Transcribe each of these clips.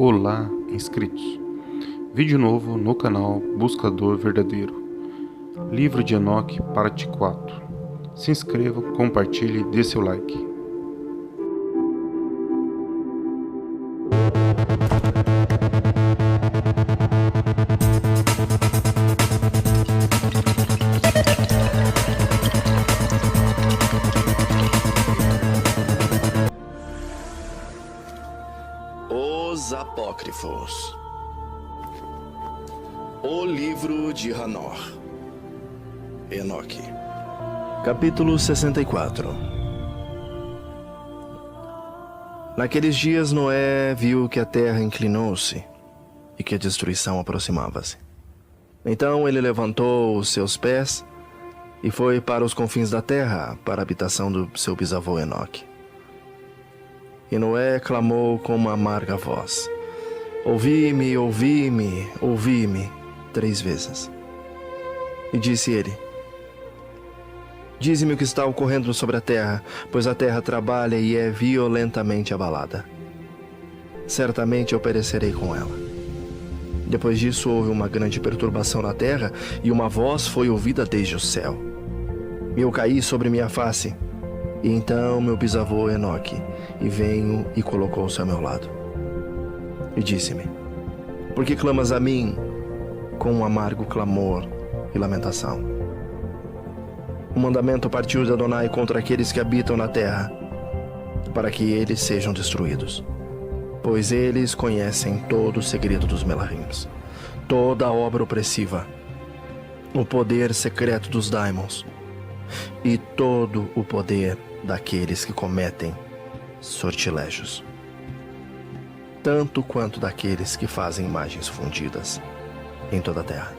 Olá, inscritos! Vídeo novo no canal Buscador Verdadeiro. Livro de Enoque, parte 4. Se inscreva, compartilhe e dê seu like. Os Apócrifos. O Livro de Hanor. Enoque. Capítulo 64. Naqueles dias Noé viu que a terra inclinou-se e que a destruição aproximava-se. Então ele levantou os seus pés e foi para os confins da terra, para a habitação do seu bisavô Enoque. E Noé clamou com uma amarga voz: Ouvi-me, ouvi-me, ouvi-me, 3 vezes. E disse ele: Dize-me o que está ocorrendo sobre a terra, pois a terra trabalha e é violentamente abalada. Certamente eu perecerei com ela. Depois disso houve uma grande perturbação na terra, e uma voz foi ouvida desde o céu. Eu caí sobre minha face, e então meu bisavô Enoque veio e colocou-se ao meu lado. E disse-me: Por que clamas a mim com um amargo clamor e lamentação? O mandamento partiu de Adonai contra aqueles que habitam na terra, para que eles sejam destruídos. Pois eles conhecem todo o segredo dos Melahims, toda a obra opressiva, o poder secreto dos daimons e todo o poder daqueles que cometem sortilégios, tanto quanto daqueles que fazem imagens fundidas em toda a terra.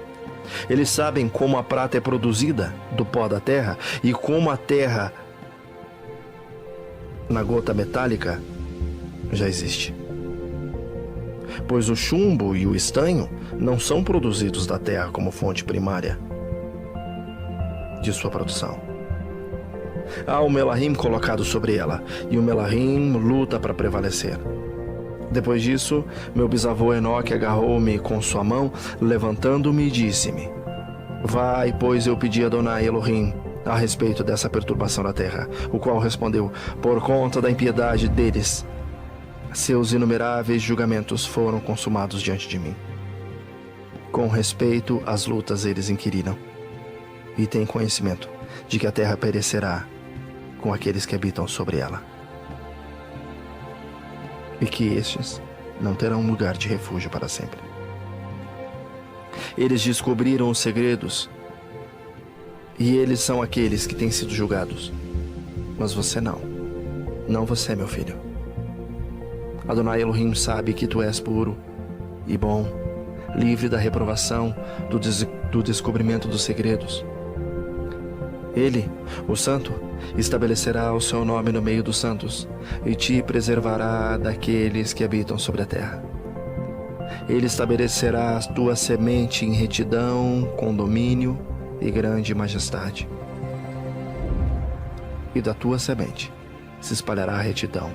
Eles sabem como a prata é produzida do pó da terra e como a terra, na gota metálica, já existe. Pois o chumbo e o estanho não são produzidos da terra como fonte primária de sua produção. Há o Melahim colocado sobre ela, e o Melahim luta para prevalecer. Depois disso, meu bisavô Enoque agarrou-me com sua mão, levantando-me e disse-me: Vai, pois eu pedi a Adonai Elohim a respeito dessa perturbação da terra, o qual respondeu: Por conta da impiedade deles, seus inumeráveis julgamentos foram consumados diante de mim. Com respeito às lutas eles inquiriram, e têm conhecimento de que a terra perecerá com aqueles que habitam sobre ela, e que estes não terão lugar de refúgio para sempre. Eles descobriram os segredos, e eles são aqueles que têm sido julgados. Mas você não. Não você, meu filho. Adonai Elohim sabe que tu és puro e bom, livre da reprovação, do descobrimento dos segredos. Ele, o Santo, estabelecerá o seu nome no meio dos santos e te preservará daqueles que habitam sobre a terra. Ele estabelecerá a tua semente em retidão, com domínio e grande majestade. E da tua semente se espalhará a retidão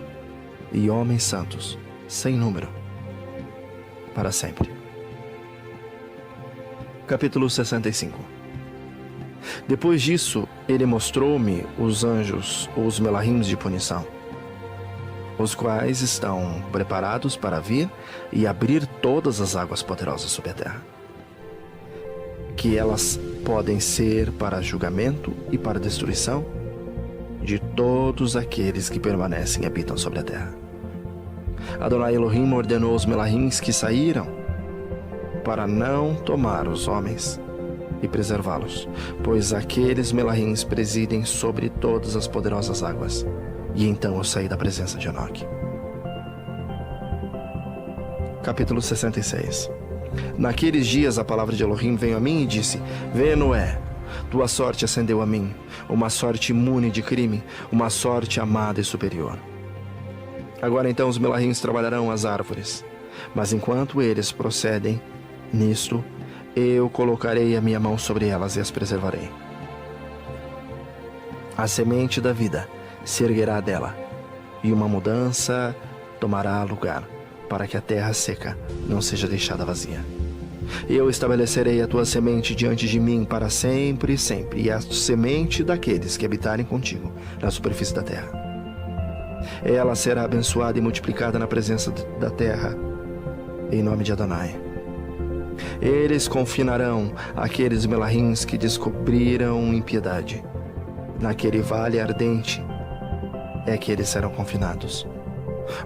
e homens santos, sem número, para sempre. Capítulo 65. Depois disso, ele mostrou-me os anjos, ou os Melahims de punição, os quais estão preparados para vir e abrir todas as águas poderosas sobre a terra, que elas podem ser para julgamento e para destruição de todos aqueles que permanecem e habitam sobre a terra. Adonai Elohim ordenou os Melahims que saíram para não tomar os homens e preservá-los, pois aqueles Melahims presidem sobre todas as poderosas águas. E então eu saí da presença de Enoque. Capítulo 66. Naqueles dias a palavra de Elohim veio a mim e disse: Vê, Noé, tua sorte ascendeu a mim, uma sorte imune de crime, uma sorte amada e superior. Agora então os Melahims trabalharão as árvores, mas enquanto eles procedem nisto, eu colocarei a minha mão sobre elas e as preservarei. A semente da vida se erguerá dela, e uma mudança tomará lugar, para que a terra seca não seja deixada vazia. Eu estabelecerei a tua semente diante de mim para sempre e sempre, e a semente daqueles que habitarem contigo na superfície da terra. Ela será abençoada e multiplicada na presença da terra, em nome de Adonai. Eles confinarão aqueles melahins que descobriram impiedade. Naquele vale ardente é que eles serão confinados,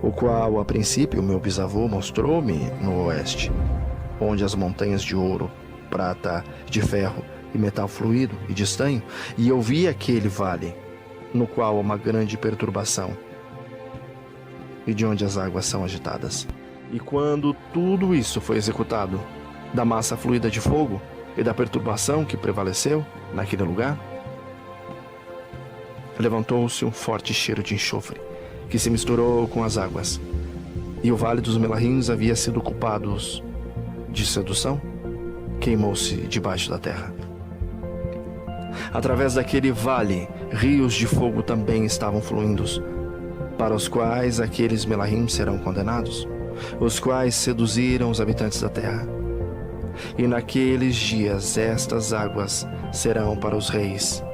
o qual, a princípio, meu bisavô mostrou-me no oeste, onde as montanhas de ouro, prata, de ferro e metal fluido e de estanho, e eu vi aquele vale, no qual há uma grande perturbação, e de onde as águas são agitadas. E quando tudo isso foi executado, da massa fluida de fogo e da perturbação que prevaleceu naquele lugar, levantou-se um forte cheiro de enxofre, que se misturou com as águas, e o vale dos melahins havia sido culpado de sedução, queimou-se debaixo da terra. Através daquele vale, rios de fogo também estavam fluindo, para os quais aqueles melahim serão condenados, os quais seduziram os habitantes da terra. E naqueles dias estas águas serão para os reis,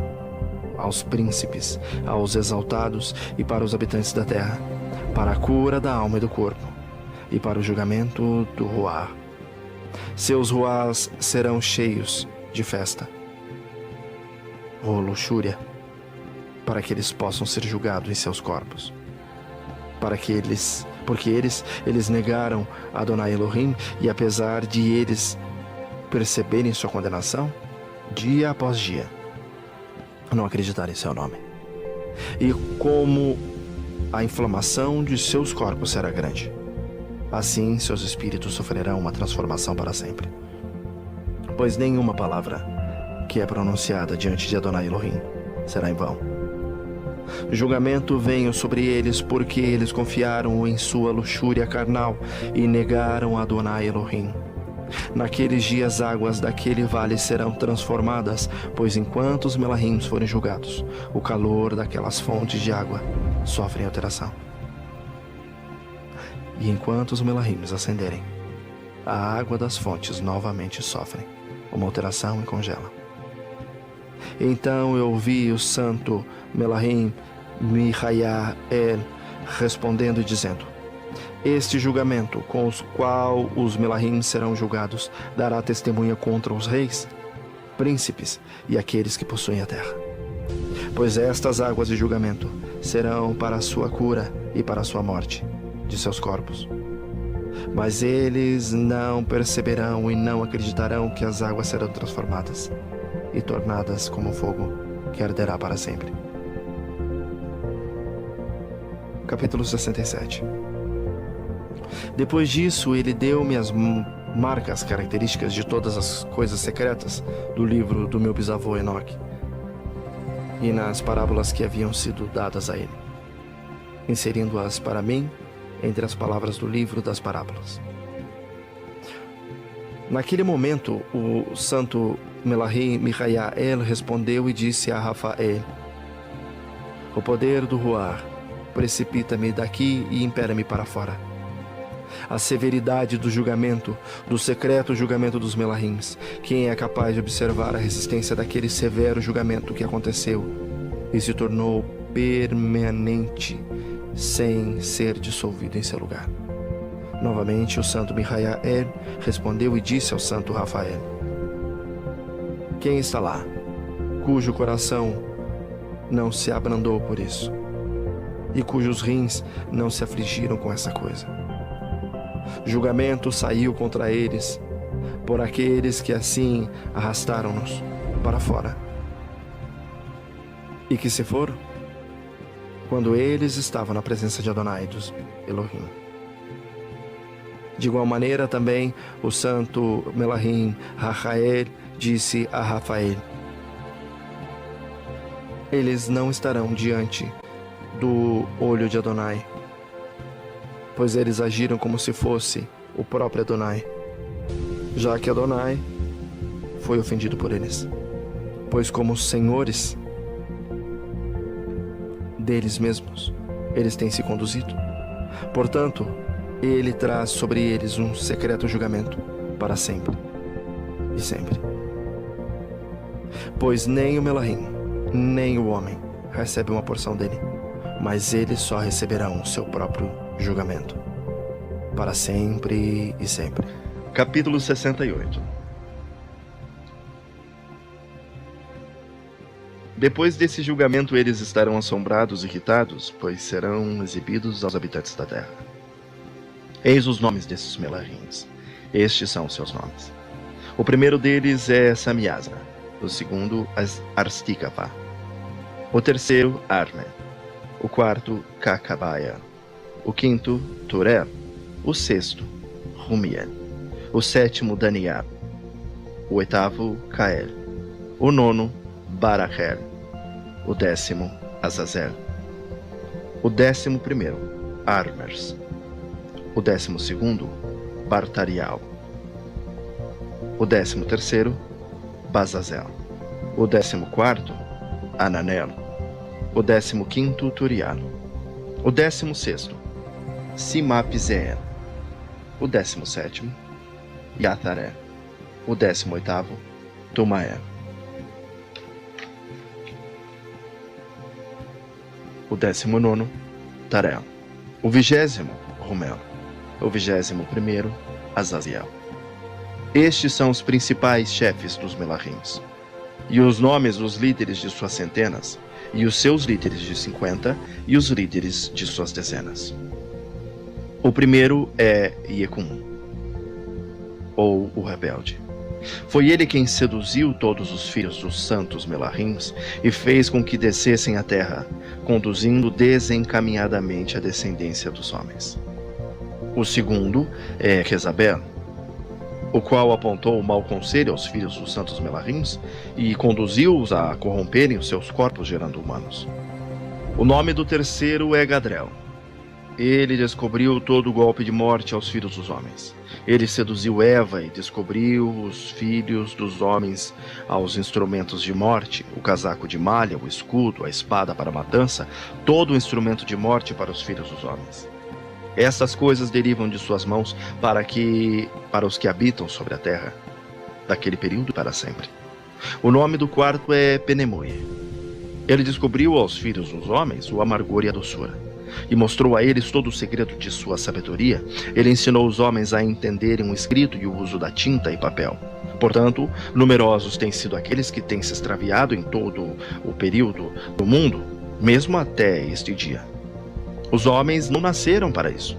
aos príncipes, aos exaltados e para os habitantes da terra, para a cura da alma e do corpo, e para o julgamento do Ruá. Seus ruás serão cheios de festa ou luxúria, para que eles possam ser julgados em seus corpos. Porque eles negaram Adonai Elohim, e apesar de eles perceberem sua condenação, dia após dia, não acreditaram em seu nome. E como a inflamação de seus corpos será grande, assim seus espíritos sofrerão uma transformação para sempre. Pois nenhuma palavra que é pronunciada diante de Adonai Elohim será em vão. Julgamento venha sobre eles, porque eles confiaram em sua luxúria carnal e negaram Adonai Elohim. Naqueles dias as águas daquele vale serão transformadas, pois enquanto os melahim forem julgados, o calor daquelas fontes de água sofre alteração. E enquanto os melahim ascenderem, a água das fontes novamente sofre uma alteração e congela. Então eu vi o santo melahim Mihayael respondendo e dizendo: este julgamento com o qual os melahim serão julgados dará testemunha contra os reis, príncipes e aqueles que possuem a terra. Pois estas águas de julgamento serão para a sua cura e para a sua morte de seus corpos. Mas eles não perceberão e não acreditarão que as águas serão transformadas e tornadas como fogo que arderá para sempre. Capítulo 67. Depois disso, ele deu-me as marcas características de todas as coisas secretas do livro do meu bisavô Enoque e nas parábolas que haviam sido dadas a ele, inserindo-as para mim entre as palavras do livro das parábolas. Naquele momento, o santo melahim Mihayael respondeu e disse a Rafael: o poder do Ruar precipita-me daqui e impera-me para fora. A severidade do julgamento, do secreto julgamento dos melahims. Quem é capaz de observar a resistência daquele severo julgamento que aconteceu e se tornou permanente sem ser dissolvido em seu lugar? Novamente o santo Mihayael respondeu e disse ao santo Rafael: quem está lá, cujo coração não se abrandou por isso, e cujos rins não se afligiram com essa coisa? Julgamento saiu contra eles, por aqueles que assim arrastaram-nos para fora, e que se foram quando eles estavam na presença de Adonai dos Elohim. De igual maneira também o santo melahim Rafael disse a Rafael: eles não estarão diante do olho de Adonai, pois eles agiram como se fosse o próprio Adonai, já que Adonai foi ofendido por eles, pois como senhores deles mesmos, eles têm se conduzido. Portanto, Ele traz sobre eles um secreto julgamento para sempre e sempre. Pois nem o Melahim, nem o homem recebe uma porção dele, mas eles só receberão o seu próprio julgamento para sempre e sempre. Capítulo 68. Depois desse julgamento, eles estarão assombrados e irritados, pois serão exibidos aos habitantes da terra. Eis os nomes desses Melahims. Estes são os seus nomes. O primeiro deles é Samiasa, o segundo Arstikava, o terceiro Arme, o quarto Kakabaya, o quinto Turel, o sexto Rumiel, o sétimo Daniel, o oitavo Kael, o nono Barachel, o décimo Azazel, o 11º Armers, o 12º Bartarial, o 13º Bazazel, o 14º Ananel, o 15º Turial, o 16º Simapzeel, o 17º Yatharé, o 18º Tumael, o 19º Tarel, o 20º Rumel, o 21º Azaziel. Estes são os principais chefes dos Melahims, e os nomes dos líderes de suas centenas, e os seus líderes de 50, e os líderes de suas dezenas. O primeiro é Yecum, ou o rebelde. Foi ele quem seduziu todos os filhos dos santos Melahims e fez com que descessem à terra, conduzindo desencaminhadamente a descendência dos homens. O segundo é Jezabel, o qual apontou o mau conselho aos filhos dos santos Melahims e conduziu-os a corromperem os seus corpos, gerando humanos. O nome do terceiro é Gadrel. Ele descobriu todo o golpe de morte aos filhos dos homens. Ele seduziu Eva e descobriu os filhos dos homens aos instrumentos de morte, o casaco de malha, o escudo, a espada para a matança, todo o instrumento de morte para os filhos dos homens. Essas coisas derivam de suas mãos para os que habitam sobre a terra, daquele período para sempre. O nome do quarto é Penemui. Ele descobriu aos filhos dos homens o amargor e a doçura, e mostrou a eles todo o segredo de sua sabedoria. Ele ensinou os homens a entenderem o escrito e o uso da tinta e papel. Portanto, numerosos têm sido aqueles que têm se extraviado em todo o período do mundo, mesmo até este dia. Os homens não nasceram para isso.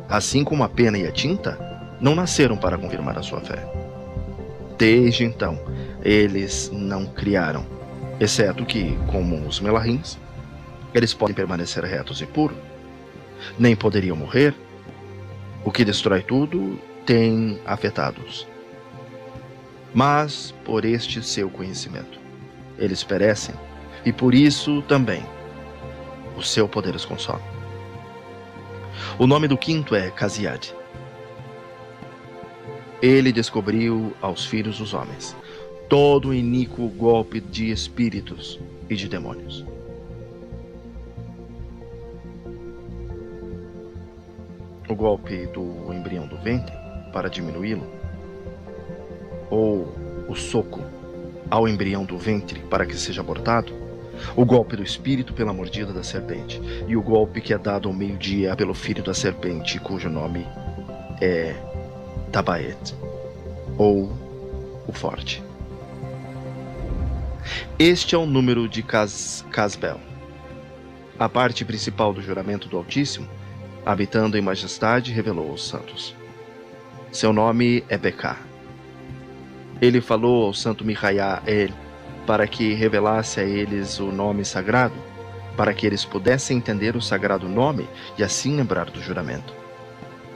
Assim como a pena e a tinta não nasceram para confirmar a sua fé. Desde então, eles não criaram, exceto que, como os Melahims, eles podem permanecer retos e puros. Nem poderiam morrer. O que destrói tudo tem afetados. Mas por este seu conhecimento, eles perecem, e por isso também o seu poder os consome. O nome do quinto é Casiad. Ele descobriu aos filhos dos homens todo o iníquo golpe de espíritos e de demônios. O golpe do embrião do ventre para diminuí-lo, ou o soco ao embrião do ventre para que seja abortado, o golpe do espírito pela mordida da serpente, e o golpe que é dado ao meio-dia pelo filho da serpente, cujo nome é Tabaet, ou o forte. Este é o número de Casbel, a parte principal do juramento do Altíssimo, habitando em majestade, revelou aos santos. Seu nome é Becá. Ele falou ao santo Mihael para que revelasse a eles o nome sagrado, para que eles pudessem entender o sagrado nome e assim lembrar do juramento.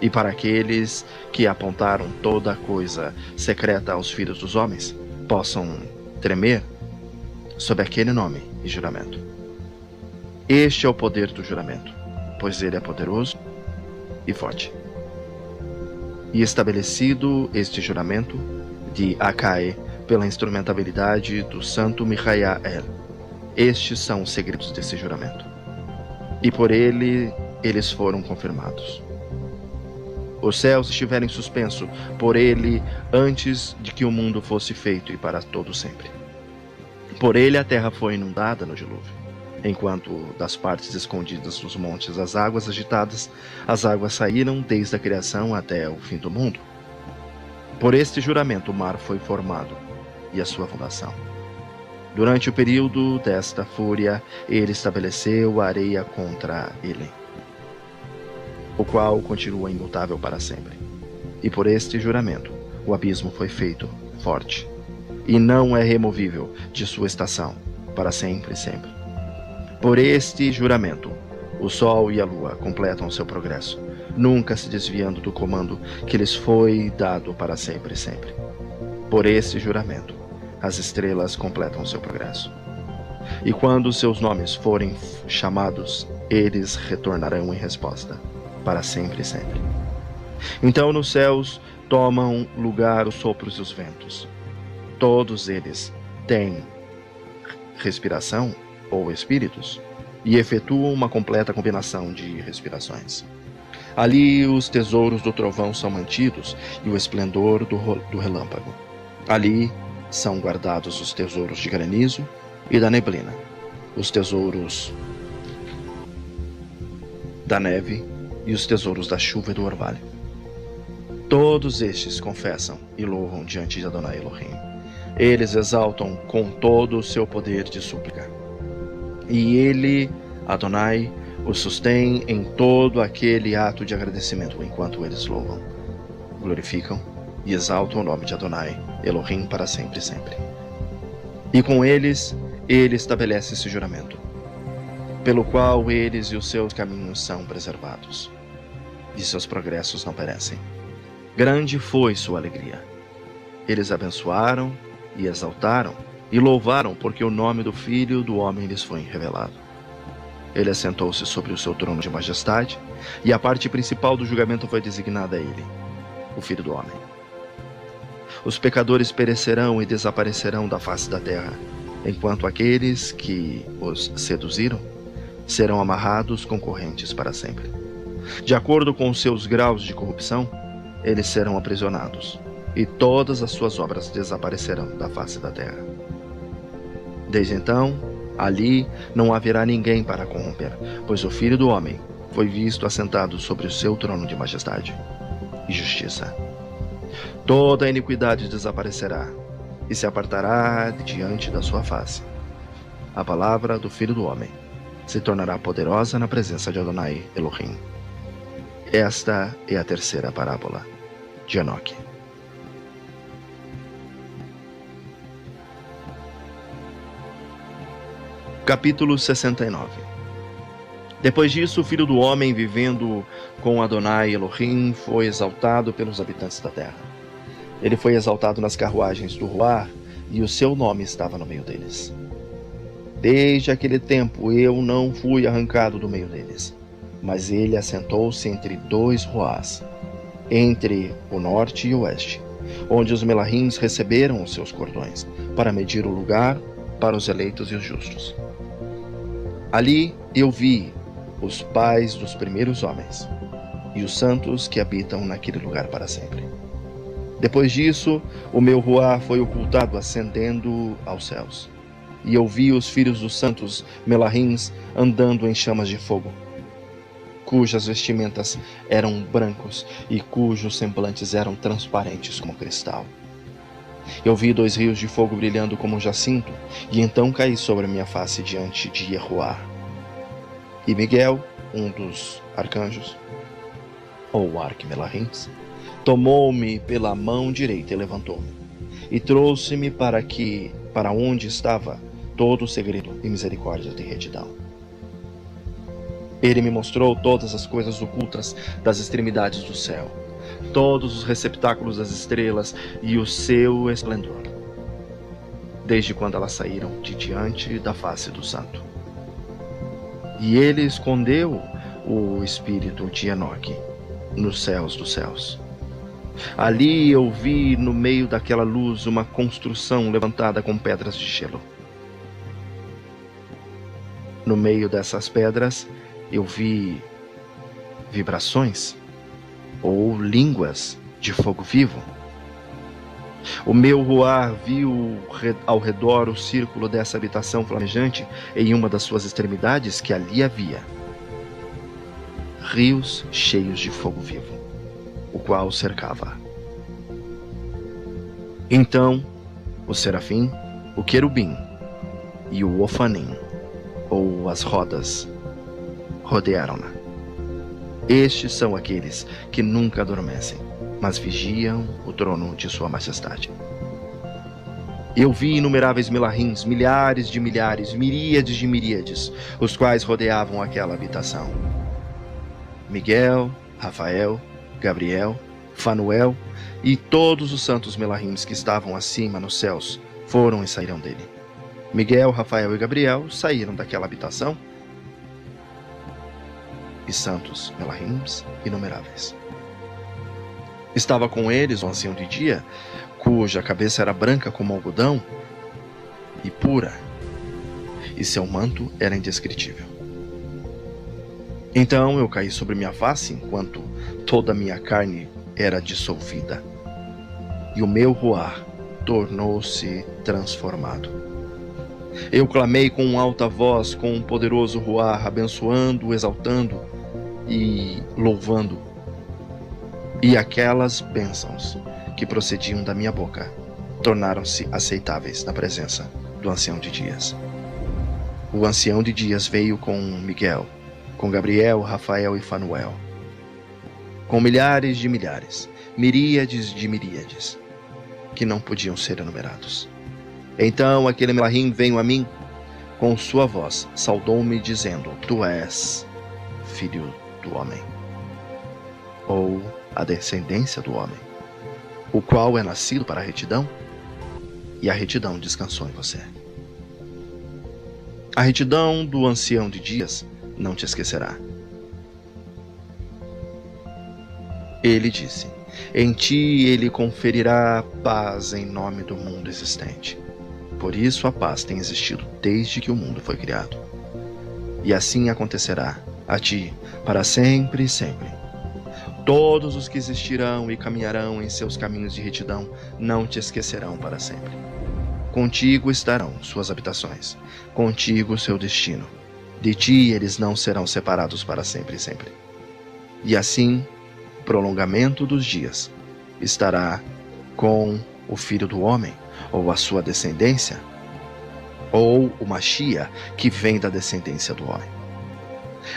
E para aqueles que apontaram toda coisa secreta aos filhos dos homens possam tremer sob aquele nome e juramento. Este é o poder do juramento, pois ele é poderoso e forte. E estabelecido este juramento de Acae pela instrumentabilidade do santo Mihael, estes são os segredos desse juramento. E por ele, eles foram confirmados. Os céus estiveram em suspenso por ele antes de que o mundo fosse feito e para todo sempre. Por ele a terra foi inundada no dilúvio, enquanto das partes escondidas dos montes as águas agitadas, as águas saíram desde a criação até o fim do mundo. Por este juramento o mar foi formado e a sua fundação. Durante o período desta fúria, ele estabeleceu a areia contra ele, o qual continua imutável para sempre. E por este juramento, o abismo foi feito forte, e não é removível de sua estação, para sempre e sempre. Por este juramento, o sol e a lua completam seu progresso, nunca se desviando do comando que lhes foi dado para sempre e sempre. Por este juramento, as estrelas completam seu progresso. E quando seus nomes forem chamados, eles retornarão em resposta, para sempre e sempre. Então nos céus tomam lugar os sopros e os ventos. Todos eles têm respiração ou espíritos e efetuam uma completa combinação de respirações. Ali os tesouros do trovão são mantidos e o esplendor do relâmpago. Ali são guardados os tesouros de granizo e da neblina, os tesouros da neve e os tesouros da chuva e do orvalho. Todos estes confessam e louvam diante de Adonai Elohim. Eles exaltam com todo o seu poder de súplica. E ele, Adonai, os sustém em todo aquele ato de agradecimento enquanto eles louvam, glorificam e exaltam o nome de Adonai Elohim para sempre e sempre. E com eles, ele estabelece esse juramento, pelo qual eles e os seus caminhos são preservados, e seus progressos não perecem. Grande foi sua alegria. Eles abençoaram e exaltaram e louvaram, porque o nome do Filho do Homem lhes foi revelado. Ele assentou-se sobre o seu trono de majestade, e a parte principal do julgamento foi designada a ele, o Filho do Homem. Os pecadores perecerão e desaparecerão da face da terra, enquanto aqueles que os seduziram serão amarrados com correntes para sempre. De acordo com os seus graus de corrupção, eles serão aprisionados, e todas as suas obras desaparecerão da face da terra. Desde então, ali não haverá ninguém para corromper, pois o Filho do Homem foi visto assentado sobre o seu trono de majestade e justiça. Toda a iniquidade desaparecerá e se apartará diante da sua face. A palavra do Filho do Homem se tornará poderosa na presença de Adonai Elohim. Esta é a terceira parábola de Enoque. Capítulo 69. Depois disso, o Filho do Homem, vivendo com Adonai Elohim, foi exaltado pelos habitantes da terra. Ele foi exaltado nas carruagens do Ruar, e o seu nome estava no meio deles. Desde aquele tempo eu não fui arrancado do meio deles, mas ele assentou-se entre dois Ruás, entre o norte e o oeste, onde os Melahims receberam os seus cordões, para medir o lugar para os eleitos e os justos. Ali eu vi os pais dos primeiros homens, e os santos que habitam naquele lugar para sempre. Depois disso, o meu Ruá foi ocultado ascendendo aos céus, e eu vi os filhos dos santos Melahims andando em chamas de fogo, cujas vestimentas eram brancos e cujos semblantes eram transparentes como cristal. Eu vi 2 rios de fogo brilhando como um jacinto, e então caí sobre a minha face diante de Yehoá. E Miguel, um dos arcanjos, ou Arquimelahims, tomou-me pela mão direita e levantou-me, e trouxe-me para onde estava todo o segredo e misericórdia de retidão. Ele me mostrou todas as coisas ocultas das extremidades do céu, todos os receptáculos das estrelas e o seu esplendor, desde quando elas saíram de diante da face do santo. E ele escondeu o espírito de Enoque nos céus dos céus. Ali eu vi no meio daquela luz uma construção levantada com pedras de gelo. No meio dessas pedras eu vi vibrações ou línguas de fogo vivo. O meu Ruar viu ao redor o círculo dessa habitação flamejante em uma das suas extremidades que ali havia rios cheios de fogo vivo, o qual cercava. Então, o serafim, o querubim e o ofanim, ou as rodas, rodearam-na. Estes são aqueles que nunca adormecem, mas vigiam o trono de sua majestade. Eu vi inumeráveis Melahins, milhares de milhares, miríades de miríades, os quais rodeavam aquela habitação. Miguel, Rafael, Gabriel, Fanuel e todos os santos Melahims que estavam acima nos céus foram e saíram dele. Miguel, Rafael e Gabriel saíram daquela habitação, e santos Melahims inumeráveis. Estava com eles o ancião de dia, cuja cabeça era branca como algodão e pura, e seu manto era indescritível. Então eu caí sobre minha face, enquanto toda a minha carne era dissolvida, e o meu Ruar tornou-se transformado. Eu clamei com alta voz, com um poderoso Ruar, abençoando, exaltando e louvando. E aquelas bênçãos que procediam da minha boca tornaram-se aceitáveis na presença do ancião de dias. O ancião de dias veio com Miguel, com Gabriel, Rafael e Fanuel, com milhares de milhares, miríades de miríades, que não podiam ser enumerados. Então aquele Melahim veio a mim, com sua voz, saudou-me dizendo: Tu és filho do homem, ou a descendência do homem, o qual é nascido para a retidão, e a retidão descansou em você. A retidão do ancião de dias não te esquecerá. Ele disse: Em ti ele conferirá paz em nome do mundo existente. Por isso a paz tem existido desde que o mundo foi criado. E assim acontecerá a ti para sempre e sempre. Todos os que existirão e caminharão em seus caminhos de retidão não te esquecerão para sempre. Contigo estarão suas habitações, contigo seu destino. De ti eles não serão separados para sempre e sempre. E assim, o prolongamento dos dias estará com o Filho do Homem, ou a sua descendência, ou o Machia, que vem da descendência do homem.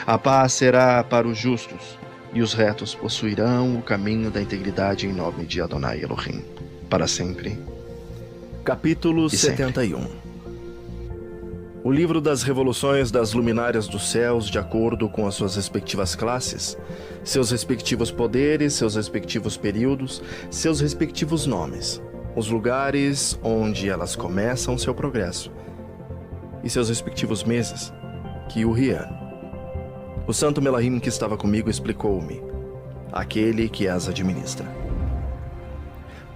A paz será para os justos, e os retos possuirão o caminho da integridade em nome de Adonai Elohim, para sempre. Capítulo E sempre. 71. O livro das revoluções das luminárias dos céus, de acordo com as suas respectivas classes, seus respectivos poderes, seus respectivos períodos, seus respectivos nomes, os lugares onde elas começam seu progresso, e seus respectivos meses, que o Rian, o santo Melahim que estava comigo, explicou-me, aquele que as administra.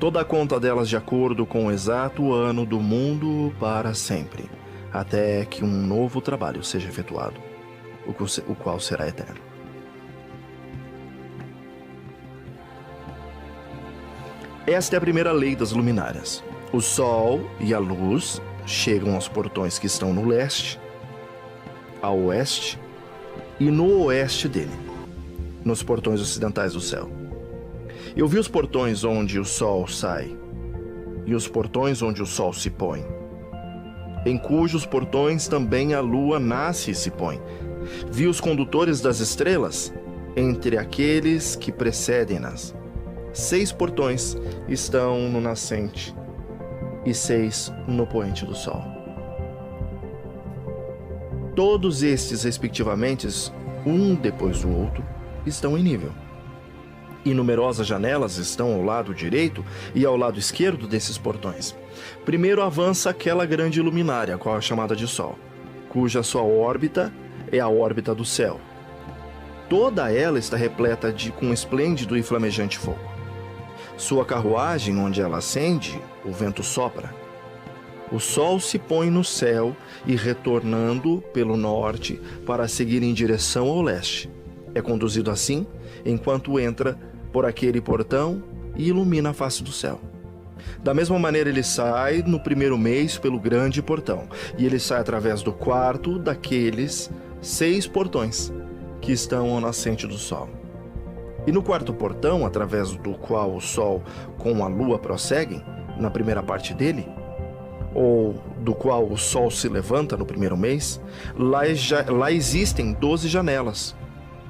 Toda a conta delas de acordo com o exato ano do mundo para sempre, até que um novo trabalho seja efetuado, o qual será eterno. Esta é a primeira lei das luminárias. O sol e a luz chegam aos portões que estão no leste, a oeste e no oeste dele, nos portões ocidentais do céu. Eu vi os portões onde o sol sai e os portões onde o sol se põe, em cujos portões também a lua nasce e se põe. Vi os condutores das estrelas entre aqueles que precedem-nas. 6 portões estão no nascente e 6 no poente do sol. Todos estes, respectivamente, um depois do outro, estão em nível. E numerosas janelas estão ao lado direito e ao lado esquerdo desses portões. Primeiro avança aquela grande luminária, qual é chamada de Sol, cuja sua órbita é a órbita do céu. Toda ela está repleta com esplêndido e flamejante fogo. Sua carruagem, onde ela acende, o vento sopra. O sol se põe no céu e, retornando pelo norte para seguir em direção ao leste, é conduzido assim enquanto entra por aquele portão e ilumina a face do céu. Da mesma maneira, ele sai no primeiro mês pelo grande portão, e ele sai através do quarto daqueles 6 portões que estão ao nascente do sol. E no quarto portão, através do qual o sol com a lua prosseguem, na primeira parte dele, ou do qual o sol se levanta no primeiro mês, lá existem 12 janelas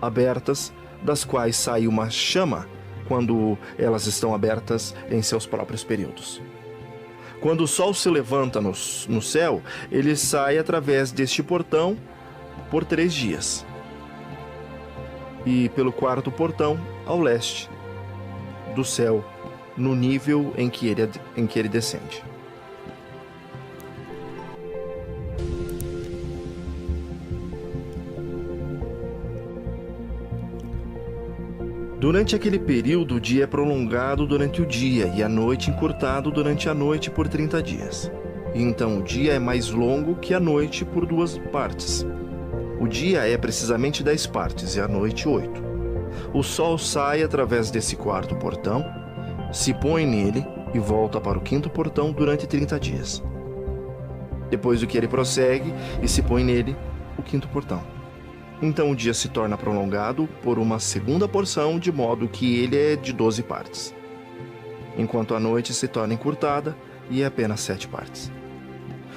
abertas, das quais sai uma chama quando elas estão abertas em seus próprios períodos. Quando o sol se levanta no céu, ele sai através deste portão por 3 dias. E pelo quarto portão ao leste do céu, no nível em que ele descende. Durante aquele período, o dia é prolongado durante o dia e a noite encurtado durante a noite por 30 dias. E então o dia é mais longo que a noite por 2 partes. O dia é precisamente 10 partes e a noite 8. O sol sai através desse quarto portão, se põe nele e volta para o quinto portão durante 30 dias. Depois do que ele prossegue e se põe nele o quinto portão. Então o dia se torna prolongado por uma segunda porção, de modo que ele é de 12 partes. Enquanto a noite se torna encurtada e é apenas 7 partes.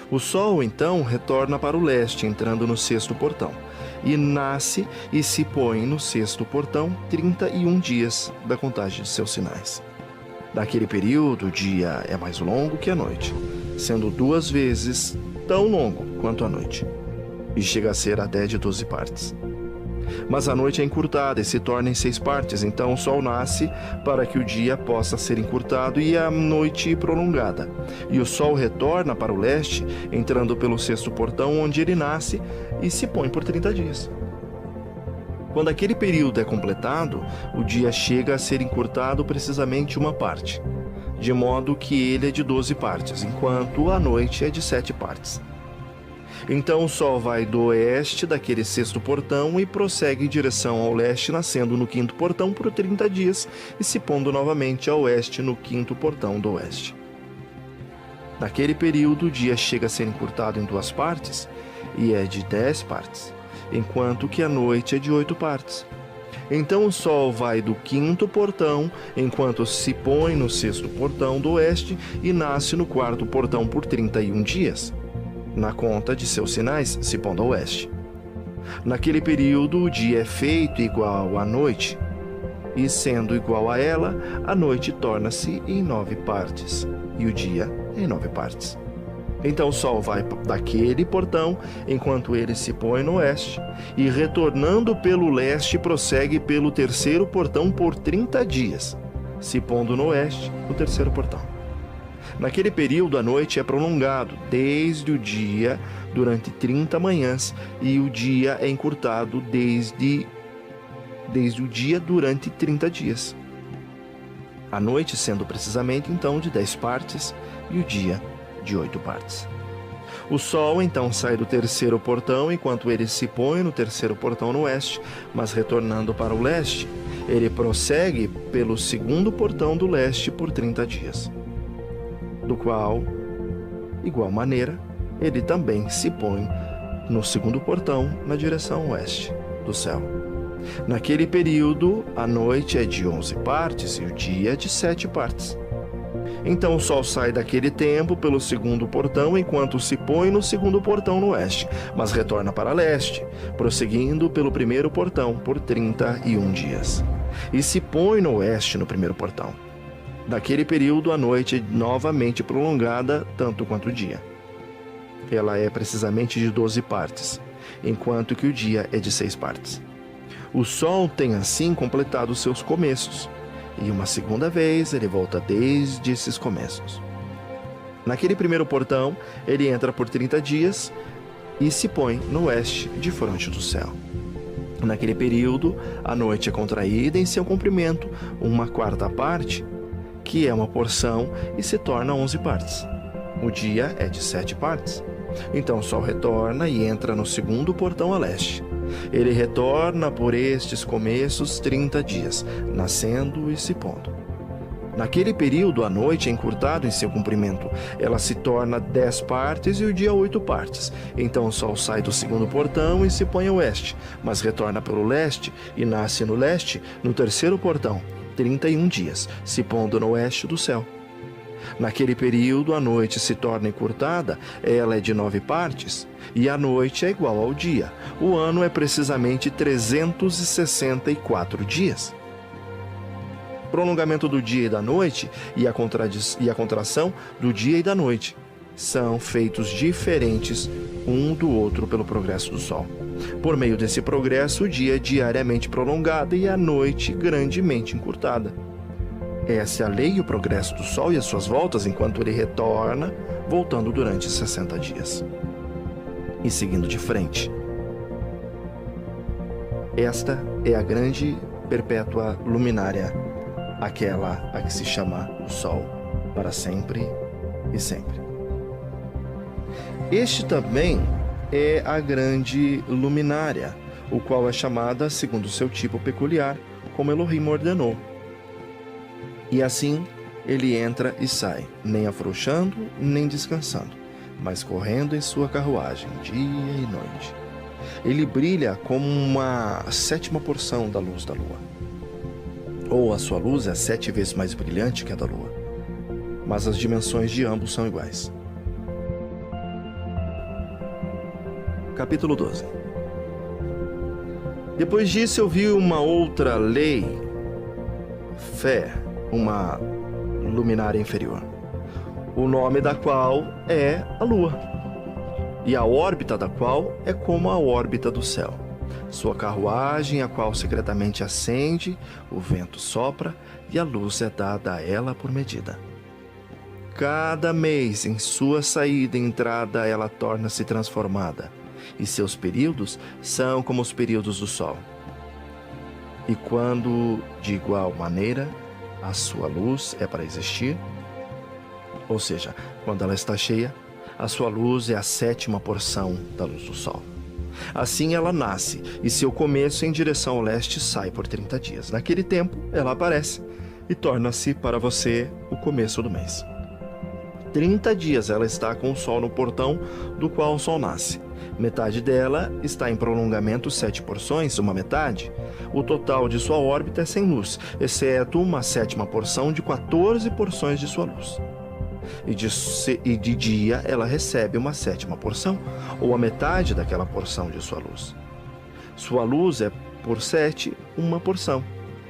O sol, então, retorna para o leste, entrando no sexto portão, e nasce e se põe no sexto portão 31 dias da contagem de seus sinais. Naquele período, o dia é mais longo que a noite, sendo 2 vezes tão longo quanto a noite, e chega a ser até de 12 partes. Mas a noite é encurtada e se torna em 6 partes, então o sol nasce para que o dia possa ser encurtado e a noite prolongada. E o sol retorna para o leste, entrando pelo sexto portão, onde ele nasce e se põe por 30 dias. Quando aquele período é completado, o dia chega a ser encurtado precisamente 1 parte, de modo que ele é de 12 partes, enquanto a noite é de 7 partes. Então o sol vai do oeste daquele sexto portão e prossegue em direção ao leste, nascendo no quinto portão por 30 dias e se pondo novamente a oeste no quinto portão do oeste. Naquele período, o dia chega a ser encurtado em 2 partes e é de 10 partes, enquanto que a noite é de 8 partes. Então o sol vai do quinto portão, enquanto se põe no sexto portão do oeste e nasce no quarto portão por 31 dias. Na conta de seus sinais, se pondo ao oeste. Naquele período, o dia é feito igual à noite, e sendo igual a ela, a noite torna-se em 9 partes, e o dia em 9 partes. Então o sol vai daquele portão, enquanto ele se põe no oeste, e retornando pelo leste, prossegue pelo terceiro portão por 30 dias, se pondo no oeste, o terceiro portão. Naquele período, a noite é prolongado desde o dia durante 30 manhãs e o dia é encurtado desde o dia durante 30 dias. A noite sendo precisamente, então, de 10 partes e o dia de 8 partes. O sol, então, sai do terceiro portão enquanto ele se põe no terceiro portão no oeste, mas retornando para o leste, ele prossegue pelo segundo portão do leste por 30 dias. Do qual, igual maneira, ele também se põe no segundo portão na direção oeste do céu. Naquele período, a noite é de 11 partes e o dia é de 7 partes. Então o sol sai daquele tempo pelo segundo portão, enquanto se põe no segundo portão no oeste, mas retorna para leste, prosseguindo pelo primeiro portão por 31 dias. E se põe no oeste no primeiro portão. Naquele período, a noite é novamente prolongada, tanto quanto o dia. Ela é precisamente de 12 partes, enquanto que o dia é de 6 partes. O sol tem assim completado seus começos, e uma segunda vez ele volta desde esses começos. Naquele primeiro portão, ele entra por 30 dias e se põe no oeste, defronte do céu. Naquele período, a noite é contraída em seu comprimento, 1/4 parte, que é uma porção, e se torna 11 partes. O dia é de 7 partes. Então o sol retorna e entra no segundo portão a leste, Ele retorna por estes começos 30 dias, nascendo e se pondo. Naquele período, a noite é encurtada em seu comprimento. Ela se torna 10 partes e o dia 8 partes. Então o sol sai do segundo portão e se põe a oeste, mas retorna pelo leste e nasce no leste, no terceiro portão, 31 dias, se pondo no oeste do céu. Naquele período, a noite se torna encurtada, ela é de 9 partes, e a noite é igual ao dia. O ano é precisamente 364 dias. Prolongamento do dia e da noite e a contração do dia e da noite são feitos diferentes um do outro pelo progresso do Sol. Por meio desse progresso, o dia é diariamente prolongado e a noite grandemente encurtada. Essa é a lei e o progresso do Sol e as suas voltas enquanto ele retorna, voltando durante 60 dias. E seguindo de frente. Esta é a grande perpétua luminária, aquela a que se chama o Sol, para sempre e sempre. Este também é a grande luminária, o qual é chamada, segundo seu tipo peculiar, como Elohim ordenou. E assim ele entra e sai, nem afrouxando, nem descansando, mas correndo em sua carruagem, dia e noite. Ele brilha como uma 7ª porção da luz da lua. Ou a sua luz é 7 vezes mais brilhante que a da lua, mas as dimensões de ambos são iguais. Capítulo 12. Depois disso eu vi uma outra lei, fé, uma luminária inferior, o nome da qual é a Lua, e a órbita da qual é como a órbita do céu. Sua carruagem, a qual secretamente acende, o vento sopra e a luz é dada a ela por medida. Cada mês, em sua saída e entrada, ela torna-se transformada, e seus períodos são como os períodos do Sol. E quando, de igual maneira, a sua luz é para existir, ou seja, quando ela está cheia, a sua luz é a 7ª porção da luz do Sol. Assim ela nasce, e seu começo em direção ao leste sai por 30 dias. Naquele tempo, ela aparece e torna-se para você o começo do mês. 30 dias ela está com o Sol no portão do qual o Sol nasce. Metade dela está em prolongamento 7 porções, uma metade. O total de sua órbita é sem luz, exceto uma 7ª porção de 14 porções de sua luz. E de dia ela recebe uma 7ª porção, ou a metade daquela porção de sua luz. Sua luz é por 7, uma porção,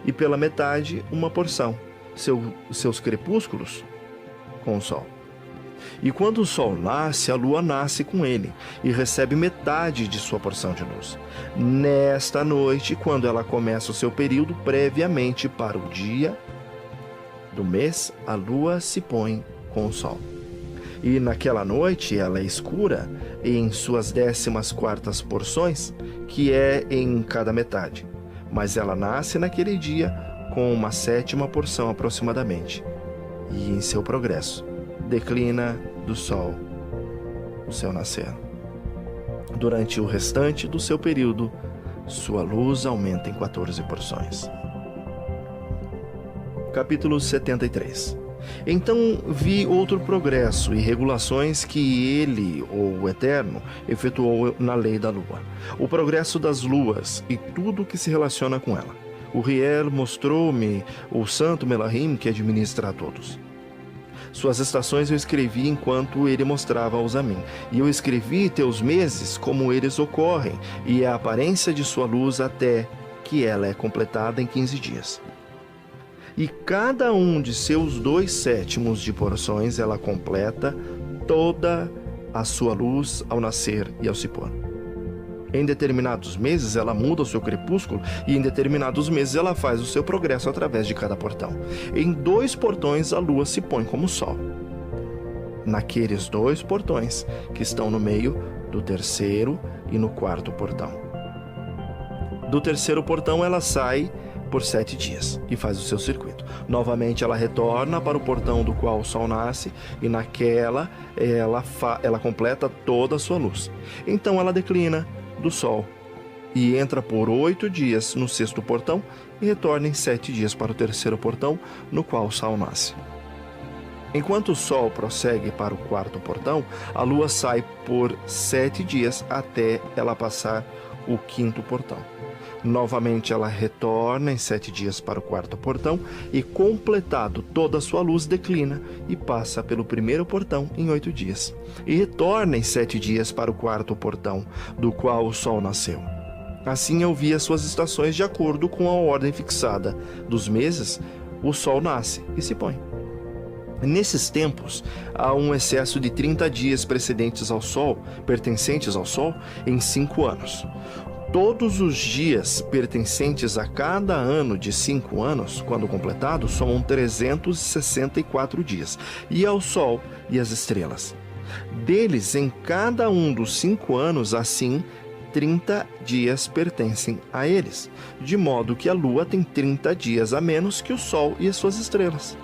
e pela metade, uma porção, seus crepúsculos com o Sol. E quando o Sol nasce, a Lua nasce com ele, e recebe metade de sua porção de luz. Nesta noite, quando ela começa o seu período, previamente para o dia do mês, a Lua se põe com o Sol. E naquela noite ela é escura em suas 14ª porções, que é em cada metade. Mas ela nasce naquele dia com uma 7ª porção aproximadamente. E em seu progresso, declina do Sol o seu nascer. Durante o restante do seu período, sua luz aumenta em 14 porções. Capítulo 73. Então vi outro progresso e regulações que ele, ou o Eterno, efetuou na lei da Lua. O progresso das luas e tudo o que se relaciona com ela. O Riel mostrou-me o santo Melahim que administra a todos. Suas estações eu escrevi enquanto ele mostrava-os a mim. E eu escrevi teus meses como eles ocorrem, e a aparência de sua luz até que ela é completada em 15 dias. E cada um de seus 2/7 de porções ela completa toda a sua luz ao nascer e ao se pôr. Em determinados meses ela muda o seu crepúsculo e em determinados meses ela faz o seu progresso através de cada portão. Em 2 portões a lua se põe como o sol. Naqueles 2 portões que estão no meio do terceiro e no 4º portão. Do terceiro portão ela sai por 7 dias e faz o seu circuito. Novamente ela retorna para o portão do qual o sol nasce e naquela ela completa toda a sua luz. Então ela declina do sol e entra por 8 dias no 6º portão e retorna em 7 dias para o 3º portão, no qual o sol nasce. Enquanto o sol prossegue para o 4º portão, a lua sai por 7 dias até ela passar o 5º portão. Novamente ela retorna em 7 dias para o 4º portão e, completado toda a sua luz, declina e passa pelo 1º portão em 8 dias. E retorna em 7 dias para o 4º portão, do qual o sol nasceu. Assim eu vi as suas estações de acordo com a ordem fixada. Dos meses, o sol nasce e se põe. Nesses tempos, há um excesso de 30 dias pertencentes ao Sol, em 5 anos. Todos os dias pertencentes a cada ano de 5 anos, quando completados, somam 364 dias, e ao Sol e às estrelas. Deles, em cada um dos 5 anos, assim, 30 dias pertencem a eles, de modo que a Lua tem 30 dias a menos que o Sol e as suas estrelas.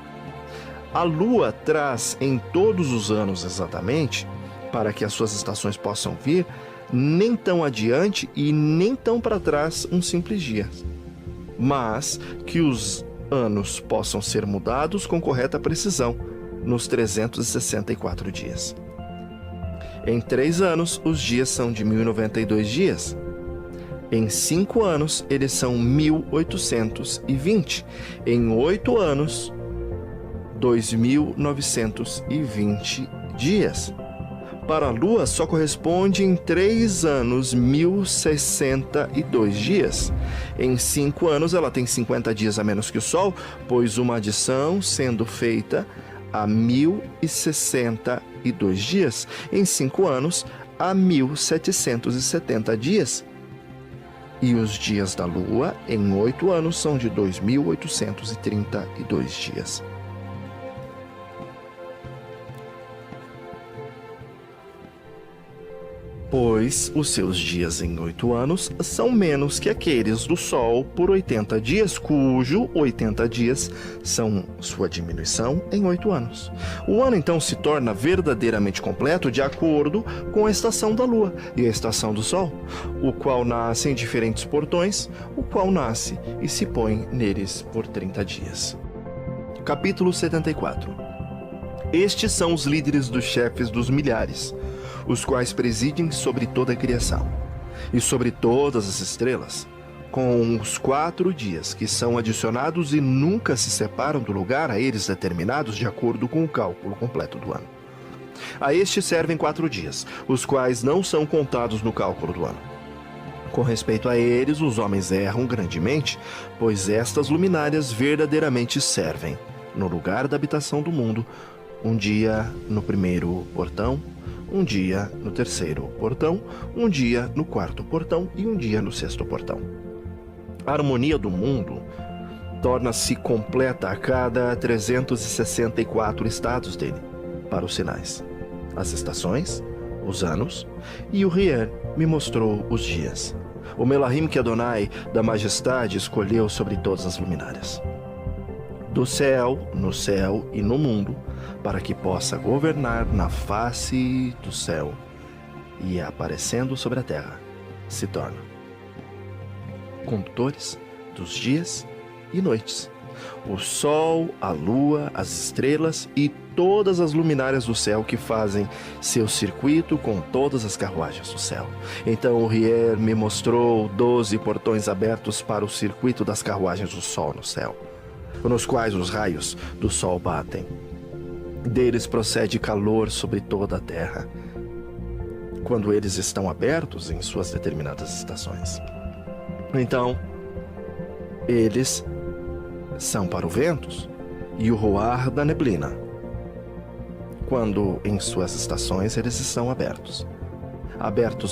A Lua traz em todos os anos exatamente, para que as suas estações possam vir, nem tão adiante e nem tão para trás um simples dia, mas que os anos possam ser mudados com correta precisão nos 364 dias. Em 3 anos, os dias são de 1092 dias. Em 5 anos, eles são 1820. Em 8 anos, 2.920 dias. Para a Lua, só corresponde em 3 anos 1.062 dias. Em 5 anos, ela tem 50 dias a menos que o Sol, pois uma adição sendo feita a 1.062 dias. Em 5 anos, há 1.770 dias. E os dias da Lua, em 8 anos, são de 2.832 dias. Pois os seus dias em 8 anos são menos que aqueles do Sol por 80 dias, cujo 80 dias são sua diminuição em 8 anos. O ano então se torna verdadeiramente completo de acordo com a estação da Lua e a estação do Sol, o qual nasce em diferentes portões, o qual nasce e se põe neles por 30 dias. Capítulo 74. Estes são os líderes dos chefes dos milhares, os quais presidem sobre toda a criação, e sobre todas as estrelas, com os 4 dias que são adicionados e nunca se separam do lugar a eles determinados de acordo com o cálculo completo do ano. A estes servem 4 dias, os quais não são contados no cálculo do ano. Com respeito a eles, os homens erram grandemente, pois estas luminárias verdadeiramente servem, no lugar da habitação do mundo, um dia no 1º portão, um dia no 3º portão, um dia no 4º portão e um dia no 6º portão. A harmonia do mundo torna-se completa a cada 364 estados dele, para os sinais, as estações, os anos, e o Rier me mostrou os dias. O Melahim que Adonai da Majestade escolheu sobre todas as luminárias. Do céu, no céu e no mundo, para que possa governar na face do céu e aparecendo sobre a terra, se torna condutores dos dias e noites, o sol, a lua, as estrelas e todas as luminárias do céu que fazem seu circuito com todas as carruagens do céu. Então o Rier me mostrou 12 portões abertos para o circuito das carruagens do sol no céu, nos quais os raios do sol batem. Deles procede calor sobre toda a terra, quando eles estão abertos em suas determinadas estações. Então, eles são para o ventos e o roar da neblina, quando em suas estações eles estão abertos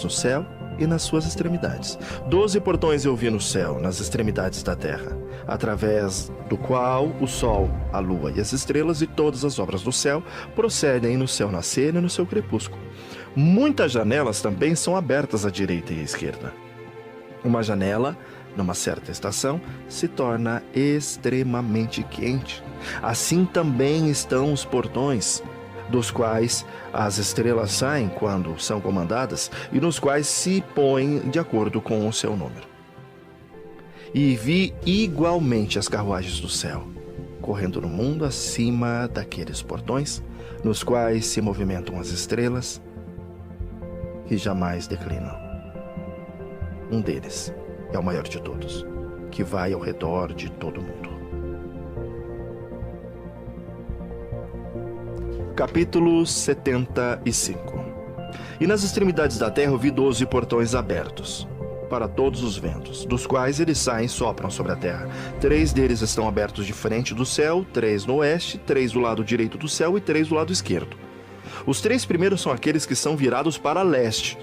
no céu e nas suas extremidades. 12 portões eu vi no céu, nas extremidades da terra, através do qual o sol, a lua e as estrelas e todas as obras do céu procedem no seu nascer e no seu crepúsculo. Muitas janelas também são abertas à direita e à esquerda. Uma janela, numa certa estação, se torna extremamente quente. Assim também estão os portões dos quais as estrelas saem quando são comandadas e nos quais se põem de acordo com o seu número. E vi igualmente as carruagens do céu, correndo no mundo acima daqueles portões, nos quais se movimentam as estrelas, que jamais declinam. Um deles é o maior de todos, que vai ao redor de todo o mundo. Capítulo 75. E nas extremidades da terra eu vi 12 portões abertos, para todos os ventos, dos quais eles saem e sopram sobre a terra. 3 deles estão abertos de frente do céu, 3 no oeste, 3 do lado direito do céu e 3 do lado esquerdo. Os 3 primeiros são aqueles que são virados para leste.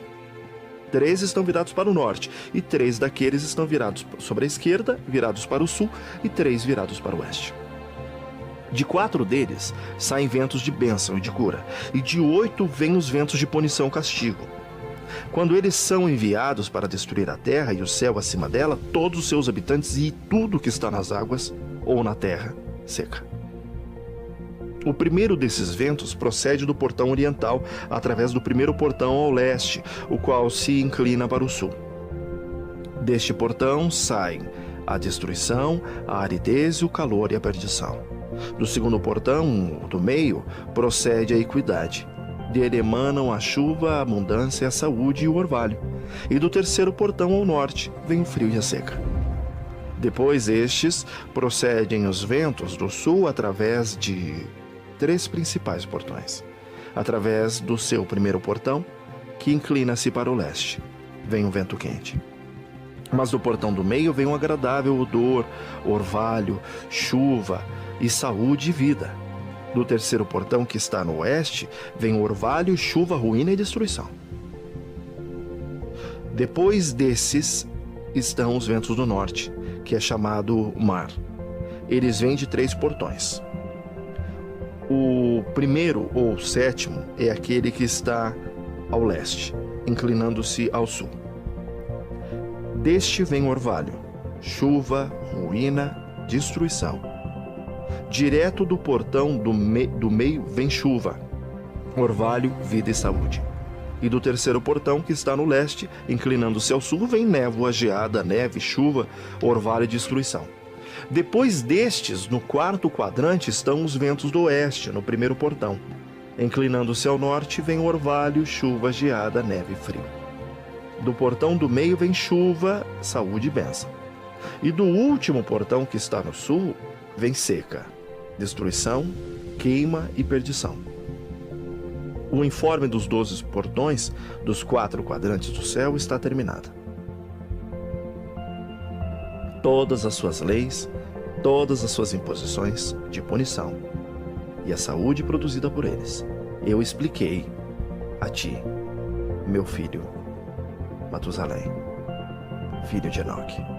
3 estão virados para o norte, e 3 daqueles estão virados sobre a esquerda, virados para o sul, e 3 virados para o oeste. De 4 deles saem ventos de bênção e de cura, e de 8 vêm os ventos de punição e castigo. Quando eles são enviados para destruir a terra e o céu acima dela, todos os seus habitantes e tudo que está nas águas ou na terra seca. O primeiro desses ventos procede do portão oriental, através do primeiro portão ao leste, o qual se inclina para o sul. Deste portão saem a destruição, a aridez, o calor e a perdição. Do segundo portão, do meio, procede a equidade. Dele emanam a chuva, a abundância, a saúde e o orvalho. E do terceiro portão ao norte vem o frio e a seca. Depois destes, procedem os ventos do sul através de 3 principais portões. Através do seu primeiro portão, que inclina-se para o leste, vem um vento quente. Mas do portão do meio vem um agradável odor, orvalho, chuva e saúde e vida. Do terceiro portão, que está no oeste, vem orvalho, chuva, ruína e destruição. Depois desses estão os ventos do norte, que é chamado mar. Eles vêm de 3 portões. O primeiro ou sétimo é aquele que está ao leste, inclinando-se ao sul. Deste vem orvalho, chuva, ruína, destruição. Direto do portão do meio vem chuva, orvalho, vida e saúde. E do terceiro portão, que está no leste, inclinando-se ao sul, vem névoa, geada, neve, chuva, orvalho e destruição. Depois destes, no quarto quadrante, estão os ventos do oeste, no primeiro portão. Inclinando-se ao norte, vem orvalho, chuva, geada, neve e frio. Do portão do meio vem chuva, saúde e bênção. E do último portão, que está no sul, vem seca, destruição, queima e perdição. O informe dos 12 portões dos 4 quadrantes do céu está terminado. Todas as suas leis, todas as suas imposições de punição e a saúde produzida por eles, eu expliquei a ti, meu filho Matusalém, filho de Enoque.